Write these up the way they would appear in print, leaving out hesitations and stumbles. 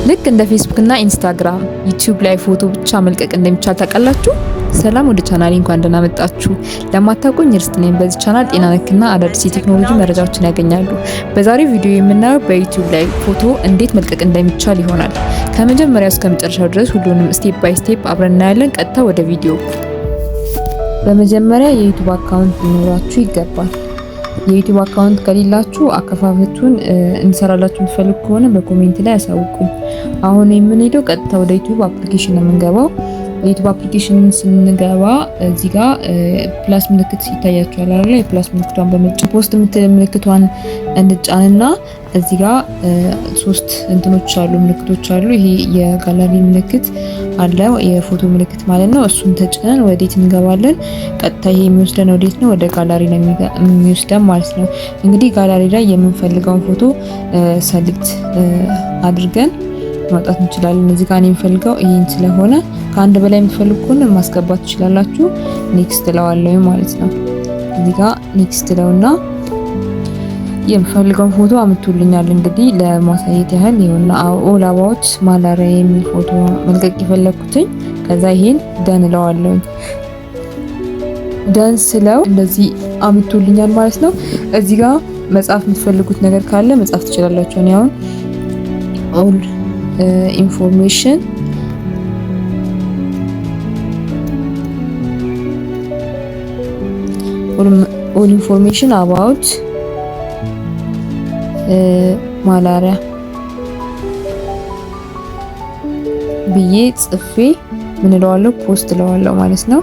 ልክ እንደ ፌስቡክ እና ኢንስታግራም፣ ዩቲዩብ ላይ ፎቶ ብቻ መልቀቅ እንደሚቻል ታውቃላችሁ? ሰላም ወደ ቻናሌ እንኳን ደህና መጣችሁ። ለማታውቁኝ እርስት ነኝ። በዚህ ቻናል ጤና ነክና አዳዲስ የቴክኖሎጂ መረጃዎችን ያገኛሉ። በዛሬው ቪዲዮ የምናየው በዩቲዩብ ላይ ፎቶ እንዴት መልቀቅ እንደሚቻል ይሆናል። ከመጀመሪያው እስከ መጨረሻው ድረስ ሁሉንም ስቴፕ ባይ ስቴፕ አብረን እናያለን። ቀጥታ ወደ ቪዲዮ። በመጀመሪያ የዩቲዩብ አካውንት ሊኖራችሁ ይገባል። የዩቲዩብ አካውንት ከሌላችሁ አከፋፈቱን እንሰራላችሁ የምትፈልጉ ከሆነ በኮሜንት ላይ ያሳውቁኝ። አሁን የምንሄደው ቀጥታ ወደ ዩቲዩብ አፕሊኬሽን ነው የምንገባው። የዩቲዩብ አፕሊኬሽን ስንገባ እዚህ ጋር ፕላስ ምልክት ይታያችኋል አይደል? የፕላስ ምልክቷን በመጫን ፖስት የምትል ምልክቷን እንጫንና እዚህ ጋር ሶስት እንትኖች አሉ፣ ምልክቶች አሉ። ይሄ የጋላሪ ምልክት አለ፣ የፎቶ ምልክት ማለት ነው። እሱን ተጭነን ወዴት እንገባለን? ቀጥታ ይሄ የሚወስደን ወዴት ነው? ወደ ጋላሪ ነው የሚወስደን ማለት ነው። እንግዲህ ጋላሪ ላይ የምንፈልገውን ፎቶ ሰሌክት አድርገን ማውጣት እንችላለን። እዚህ ጋር የምፈልገው ይሄን ስለሆነ ከአንድ በላይ የምትፈልጉ ከሆነ ማስገባት ትችላላችሁ። ኔክስት ለዋለሁ ማለት ነው። እዚህ ጋር ኔክስት ለውና የምፈልገውን ፎቶ አምጥቶልኛል። እንግዲህ ለማሳየት ያህል ይኸውና ኦል አባውት ማላሪያ የሚል ፎቶ መልቀቅ የፈለኩትኝ። ከዛ ይሄን ደን ለዋለሁ። ደን ስለው እንደዚህ አምጥቶልኛል ማለት ነው። እዚህ ጋር መጻፍ የምትፈልጉት ነገር ካለ መጻፍ ትችላላችሁ። እኔ አሁን ኦል ኢንፎርሜሽን ኦል ኢንፎርሜሽን አባውት ማላሪያ ብዬ ጽፌ ምን እለዋለሁ? ፖስት እለዋለሁ ማለት ነው።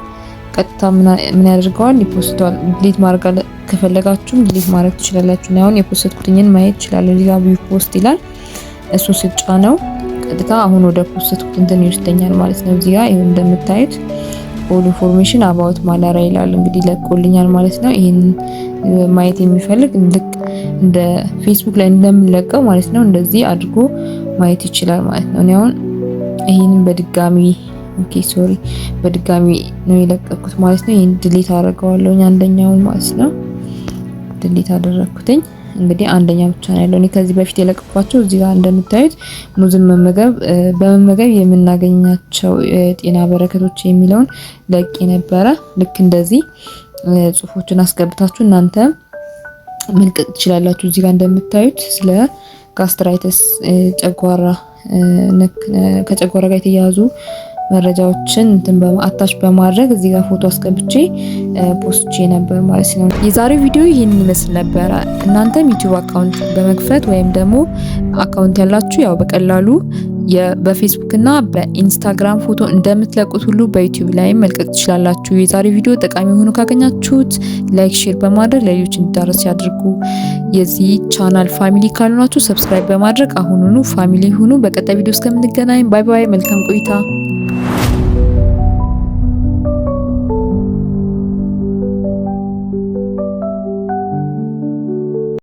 ቀጥታ ምን ያደርገዋል? ይፖስታል። ዲሊት ማድረግ ከፈለጋችሁም ዲሊት ማድረግ ትችላላችሁ። አሁን የፖስትኩትኝን ማየት ትችላላችሁ። እዚህ ጋር ቪው ፖስት ይላል። እሱ ስጫ ነው ቀጥታ አሁን ወደ ፖስትኩት እንትን ይወስደኛል ማለት ነው። እዚህ ጋር ይሄን እንደምታዩት ኦል ኢንፎርሜሽን አባውት ማላሪያ ይላል። እንግዲህ ለቆልኛል ማለት ነው። ይሄን ማየት የሚፈልግ ልክ እንደ ፌስቡክ ላይ እንደምንለቀው ማለት ነው እንደዚህ አድርጎ ማየት ይችላል ማለት ነው። እኔ አሁን ይሄንን በድጋሚ ነው የለቀኩት ማለት ነው። ይሄን ዲሊት አደርገዋለሁ አንደኛውን ማለት ነው። ዲሊት አደረኩትኝ። እንግዲህ አንደኛ ብቻ ነው ያለው። እኔ ከዚህ በፊት የለቀኳቸው እዚህ ጋር እንደምታዩት ሙዝን በመመገብ የምናገኛቸው ጤና በረከቶች የሚለውን ለቄ ነበረ። ልክ እንደዚህ ጽሁፎችን አስገብታችሁ እናንተ መልቀቅ ትችላላችሁ። እዚህ ጋር እንደምታዩት ስለ ጋስትራይተስ ከጨጓራ ጋር የተያያዙ መረጃዎችን አታች በማድረግ እዚህ ጋር ፎቶ አስገብቼ ፖስቼ ነበር ማለት ነው። የዛሬው ቪዲዮ ይህንን ይመስል ነበረ። እናንተም ዩቲዩብ አካውንት በመክፈት ወይም ደግሞ አካውንት ያላችሁ ያው በቀላሉ በፌስቡክ እና በኢንስታግራም ፎቶ እንደምትለቁት ሁሉ በዩቲዩብ ላይ መልቀቅ ትችላላችሁ። የዛሬው ቪዲዮ ጠቃሚ ሆኖ ካገኛችሁት ላይክ፣ ሼር በማድረግ ለሌሎች እንዲዳረስ ያድርጉ። የዚህ ቻናል ፋሚሊ ካልሆናችሁ ሰብስክራይብ በማድረግ አሁኑኑ ፋሚሊ ሁኑ። በቀጣይ ቪዲዮ እስከምንገናኝ ባይ ባይ። መልካም ቆይታ።